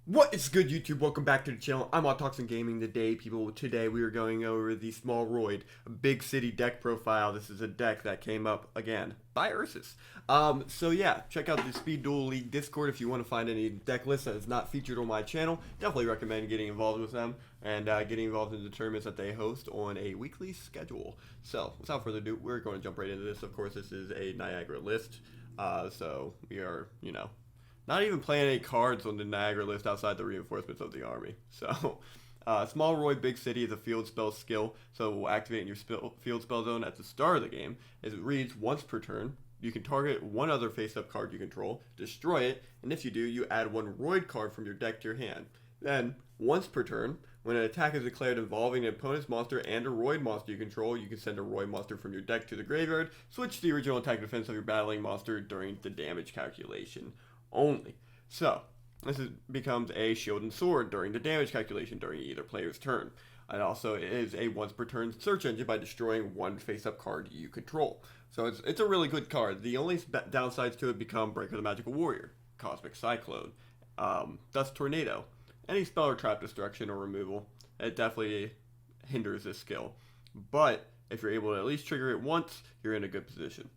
What is good, YouTube? Welcome back to the channel. I'm Autoxin Gaming today, people. Today we are going over the small Roid, a big city deck profile. This is a deck that came up again by Ursus. So yeah, check out the Speed Duel League Discord if you want to find any deck lists that is not featured on my channel. Definitely recommend getting involved with them and getting involved in the tournaments that they host on a weekly schedule. So without further ado, we're going to jump right into this. Of course, this is a Niagara list, so we are, not even playing any cards on the Niagara list outside the reinforcements of the army. So, small Roid Big City is a field spell skill, so it will activate in your field spell zone at the start of the game. As it reads once per turn, you can target one other face-up card you control, destroy it, and if you do, you add one Roid card from your deck to your hand. Then, once per turn, when an attack is declared involving an opponent's monster and a Roid monster you control, you can send a Roid monster from your deck to the graveyard, switch to the original attack defense of your battling monster during the damage calculation only. So, becomes a shield and sword during the damage calculation during either player's turn. It also is a once per turn search engine by destroying one face-up card you control. So it's a really good card. The only downsides to it become Breaker the Magical Warrior, Cosmic Cyclone, Dust Tornado, any spell or trap destruction or removal. It definitely hinders this skill. But if you're able to at least trigger it once, you're in a good position.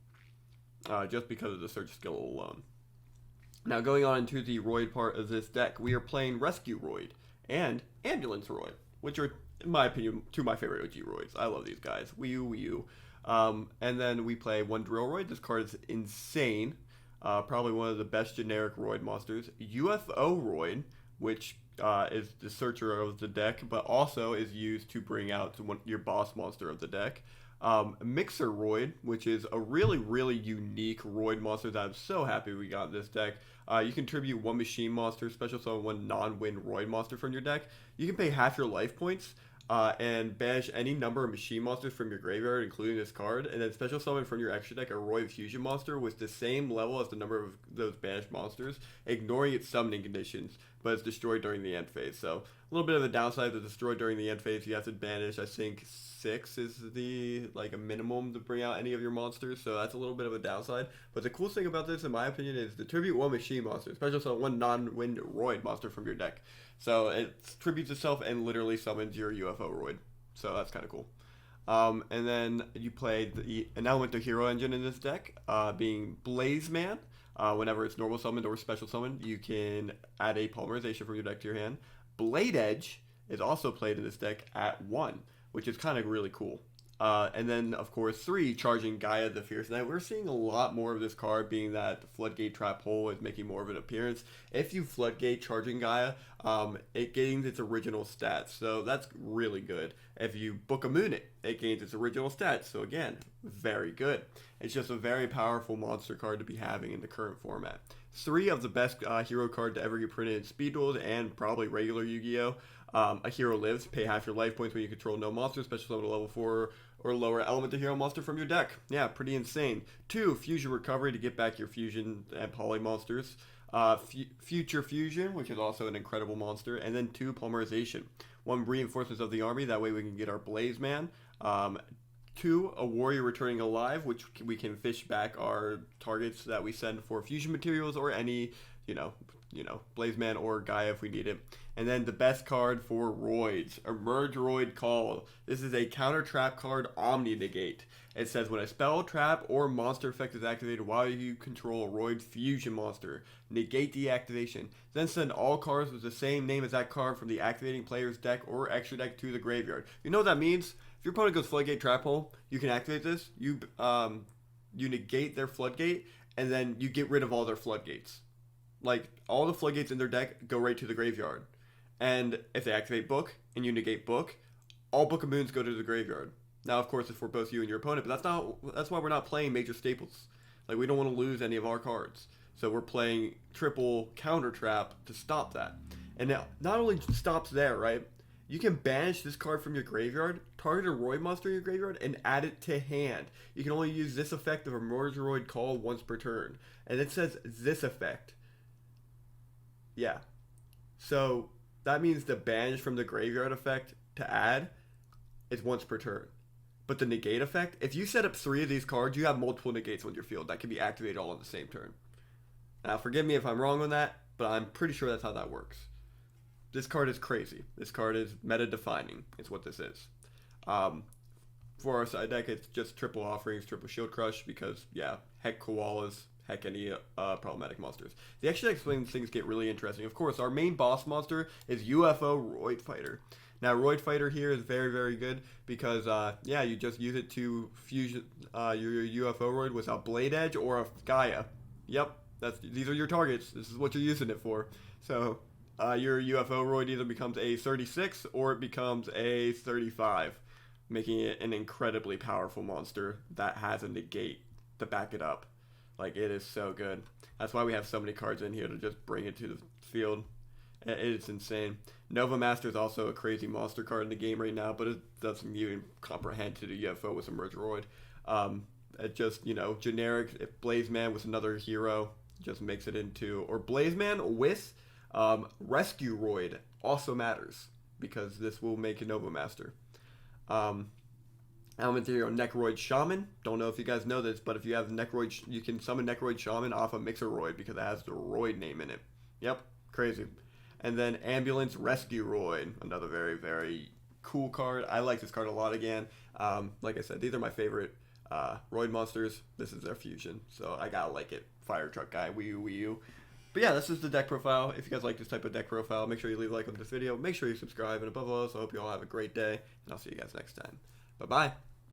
Just because of the search skill alone. Now, going on into the Roid part of this deck, we are playing Rescue Roid and Ambulance Roid, which are, in my opinion, two of my favorite OG Roids. I love these guys. Wii U. And then we play one Duel Roid. This card is insane. Probably one of the best generic Roid monsters. UFO Roid, which is the searcher of the deck, but also is used to bring out your boss monster of the deck. Mixer Roid, which is a really, really unique Roid monster that I'm so happy we got in this deck. You contribute one machine monster, special summon one non-win Roid monster from your deck. You can pay half your life points and banish any number of machine monsters from your graveyard, including this card, and then special summon from your extra deck a Roid fusion monster with the same level as the number of those banished monsters, ignoring its summoning conditions, but it's destroyed during the end phase. So a little bit of a downside to destroy during the end phase. You have to banish, I think 6 is a minimum to bring out any of your monsters, so that's a little bit of a downside. But the cool thing about this, in my opinion, is the tribute one machine monster, special summon one non-win Roid monster from your deck. So it tributes itself and literally summons your UFO Roid. So that's kind of cool. And then you play an elemental hero engine in this deck, being Blaze Man. Whenever it's normal summoned or special summoned, you can add a polymerization from your deck to your hand. Blade Edge is also played in this deck at 1, which is kind of really cool. And then, of course, 3, Charging Gaia the Fierce Knight. We're seeing a lot more of this card, being that the Floodgate Trap Hole is making more of an appearance. If you Floodgate Charging Gaia, it gains its original stats, so that's really good. If you Book a Moon it gains its original stats, so again, very good. It's just a very powerful monster card to be having in the current format. 3 of the best hero card to ever get printed in Speed Duels and probably regular Yu-Gi-Oh! A hero lives, pay half your life points when you control no monster, special summon a level 4 or lower elemental hero monster from your deck. Yeah, pretty insane. 2, Fusion Recovery to get back your fusion and poly monsters. Future Fusion, which is also an incredible monster. And then 2, Polymerization. 1, Reinforcements of the Army, that way we can get our Blaze Man. 2, a Warrior Returning Alive, which we can fish back our targets that we send for fusion materials or any, Blaze Man or Gaia if we need it. And then the best card for Roids, Emerge Roid Call. This is a counter trap card, Omni Negate. It says when a spell, trap, or monster effect is activated while you control a Roid fusion monster, negate the activation. Then send all cards with the same name as that card from the activating player's deck or extra deck to the graveyard. You know what that means? If your opponent goes Floodgate Trap Hole, you can activate this. You negate their Floodgate, and then you get rid of all their Floodgates. Like, all the Floodgates in their deck go right to the graveyard. And if they activate Book, and you negate Book, all Book of Moons go to the graveyard. Now, of course, it's for both you and your opponent, but that's why we're not playing major staples. Like, we don't want to lose any of our cards. So we're playing triple counter trap to stop that. And now, not only stops there, right? You can banish this card from your graveyard, target a Roid monster in your graveyard, and add it to hand. You can only use this effect of Emerge Roid Call once per turn. And it says this effect. Yeah. So that means the banish from the graveyard effect to add is once per turn. But the negate effect, if you set up 3 of these cards, you have multiple negates on your field that can be activated all on the same turn. Now, forgive me if I'm wrong on that, but I'm pretty sure that's how that works. this card is crazy. This card is meta defining. Is what this is. For our side deck, it's just triple offerings, triple shield crush because yeah, heck koalas, heck any problematic monsters. The extra deck explains things get really interesting. Of course, our main boss monster is UFO Roid Fighter. Now, Roid Fighter here is very, very good because, yeah, you just use it to fuse your UFO Roid with a Blade Edge or a Gaia. Yep, these are your targets. This is what you're using it for. So, your UFO Roid either becomes a 36 or it becomes a 35, making it an incredibly powerful monster that has a negate to back it up. Like, it is so good. That's why we have so many cards in here to just bring it to the field. It's insane. Nova Master is also a crazy monster card in the game right now, but it doesn't even comprehend to the UFO with Emerge Roid. It just, generic. If Blazeman was another hero, just makes it into... Or Blazeman with Rescue Roid also matters, because this will make a Nova Master. Element Hero Necroid Shaman. Don't know if you guys know this, but if you have Necroid, you can summon Necroid Shaman off of Mixer Roid because it has the Roid name in it. Yep, crazy. And then Ambulance Rescue Roid, another very, very cool card. I like this card a lot again. Like I said, these are my favorite Roid monsters. This is their fusion, so I gotta like it. Fire Truck Guy, Wii U, Wii U. But yeah, this is the deck profile. If you guys like this type of deck profile, make sure you leave a like on this video. Make sure you subscribe, and above all else, I hope you all have a great day, and I'll see you guys next time. Bye-bye.